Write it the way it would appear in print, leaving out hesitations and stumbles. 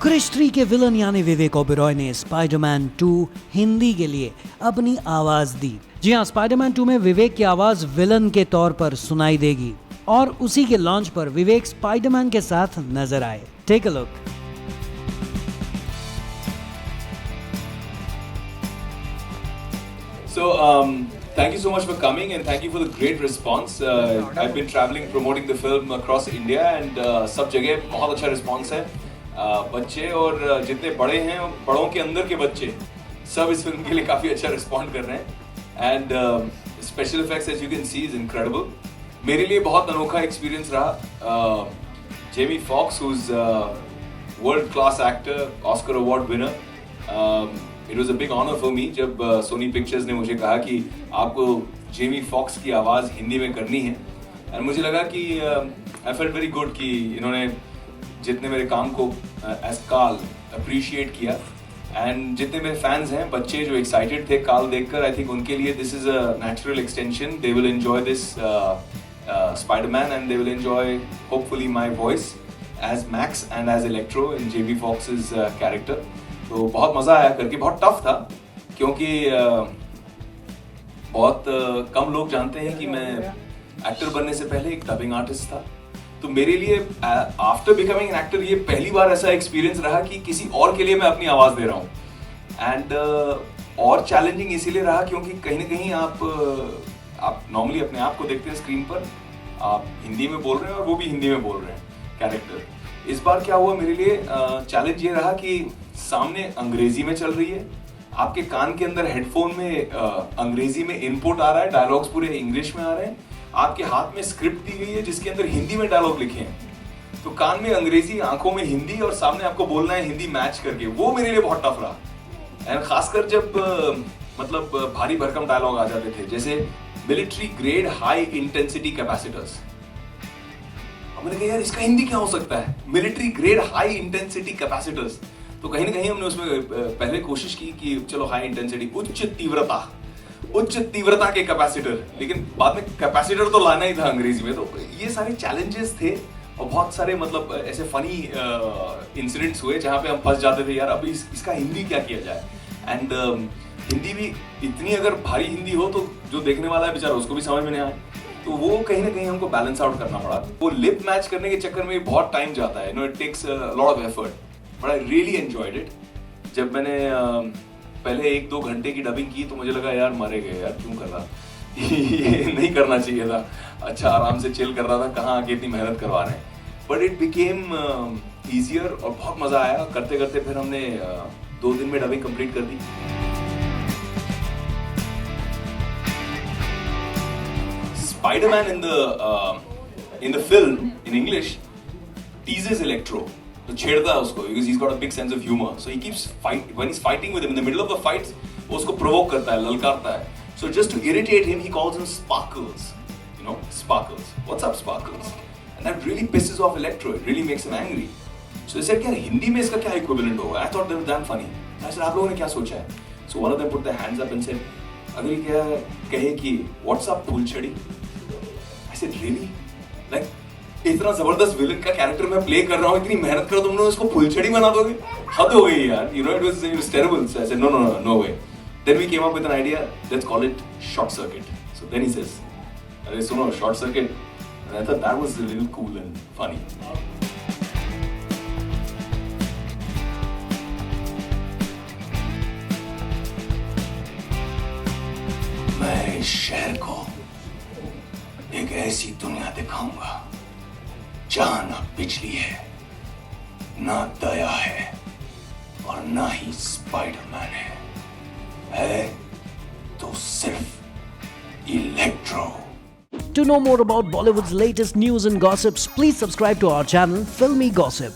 क्रिश 3 के विलन यानी विवेक ओबेरॉय ने स्पाइडरमैन 2 हिंदी के लिए अपनी आवाज दी। जी हाँ, स्पाइडरमैन 2 में विवेक की आवाज विलन के तौर पर सुनाई देगी और उसी के लॉन्च पर विवेक स्पाइडरमैन के साथ नजर आए। Take a look. So, thank you so much for coming and thank you for the great response. I've been traveling promoting the film across India and सब जगह बहुत अच्छा response है। बच्चे और जितने बड़े हैं, बड़ों के अंदर के बच्चे सब इस फिल्म के लिए काफ़ी अच्छा रिस्पॉन्ड कर रहे हैं and special effects as you can see is incredible. मेरे लिए बहुत अनोखा एक्सपीरियंस रहा। Jamie Foxx who is world class actor, Oscar award winner, it was a big honour for me जब सोनी पिक्चर्स ने मुझे कहा कि आपको जेमी फॉक्स की आवाज़ हिंदी में करनी है एंड मुझे लगा कि आई फेल्ट वेरी गुड कि इन्होंने जितने मेरे काम को एज काल अप्रिशिएट किया एंड जितने मेरे फैंस हैं, बच्चे जो एक्साइटेड थे काल देखकर, आई थिंक उनके लिए this is a natural extension. They will enjoy this Spiderman and they will enjoy hopefully my voice as Max and as Electro in Jamie Foxx's character. तो बहुत मज़ा आया करके। बहुत टफ था क्योंकि बहुत कम लोग जानते हैं कि मैं एक्टर बनने से पहले एक डबिंग आर्टिस्ट था। तो मेरे लिए आफ्टर बिकमिंग एन एक्टर ये पहली बार ऐसा एक्सपीरियंस रहा कि किसी और के लिए मैं अपनी आवाज़ दे रहा हूँ एंड और चैलेंजिंग इसीलिए रहा क्योंकि कहीं ना कहीं आप नॉर्मली अपने आप को देखते हैं स्क्रीन पर, आप हिंदी में बोल रहे हैं और वो भी हिंदी में बोल रहे हैं कैरेक्टर। इस बार क्या हुआ मेरे लिए चैलेंज ये रहा कि सामने अंग्रेजी में चल रही है, आपके कान के अंदर हेडफोन में अंग्रेजी में इनपुट आ रहा है, डायलॉग्स पूरे इंग्लिश में आ रहे हैं, आपके हाथ में स्क्रिप्ट दी गई है जिसके अंदर हिंदी में डायलॉग लिखे हैं। तो कान में अंग्रेजी, आंखों में हिंदी और सामने आपको बोलना है हिंदी मैच करके। वो मेरे लिए बहुत टफ रहा एंड खासकर जब मतलब भारी भरकम डायलॉग आ जाते थे जैसे military grade high intensity capacitors. मैंने कहा यार इसका हिंदी क्या हो सकता है, military grade high intensity capacitors. तो कहीं ना कहीं हमने उसमें पहले कोशिश की कि चलो हाई इंटेंसिटी, उच्च तीव्रता के कैपेसिटर, लेकिन बाद में कैपेसिटर तो लाना ही था अंग्रेजी में। तो ये सारे चैलेंजेस थे और बहुत सारे मतलब ऐसे फनी इंसिडेंट्स हुए जहाँ पे हम फंस जाते थे यार अब इसका हिंदी क्या किया जाए। एंड हिंदी भी इतनी अगर भारी हिंदी हो तो जो देखने वाला है बेचारा उसको भी समझ में नहीं आए, तो वो कहीं ना कहीं हमको बैलेंस आउट करना पड़ा। वो लिप मैच करने के चक्कर में बहुत टाइम जाता है, it takes lot of effort, but I really enjoyed it. जब मैंने पहले 1-2 घंटे की डबिंग की तो मुझे लगा यार मरे गए यार, क्यों कर रहा ये नहीं करना चाहिए था। अच्छा आराम से चिल कर रहा था, कहाँ आके इतनी मेहनत करवा रहे हैं। बट इट बिकेम ईजियर और बहुत मजा आया करते करते। फिर हमने 2 दिन में डबिंग कंप्लीट कर दी। Spider-Man in the film in English teases Electro, तो छेड़ता है उसको because he's got a big sense of humor, so he keeps when he's fighting with him in the middle of the fights वो उसको provoke करता है, ललकारता है। So just to irritate him he calls him Sparkles, Sparkles, what's up Sparkles, and that really pisses off Electro, it really makes him angry. So they said क्या हिंदी में इसका क्या equivalent होगा? I thought they were damn funny. I said आप लोगों ने क्या सोचा है? So one of them put their hands up and said अगर ये क्या कहे कि what's up फूलछड़ी? I said really? Like इतना जबरदस्त विलन का कैरेक्टर मैं प्ले कर रहा हूँ, इतनी मेहनत कर तुम लोग इसको फुलछड़ी बना दोगे? हद हो गई यार, it was terrible. So I said no way. Then we came up with an idea, let's call it short circuit. So then he says, अरे सुनो short circuit, and I thought that was a little cool and funny. मैं इस शहर को एक ऐसी दुनिया दिखाऊंगा जहां ना बिजली है, ना दया है और ना ही स्पाइडरमैन है तो सिर्फ electro. To know more about Bollywood's latest news and gossips, please subscribe to our channel Filmy Gossip.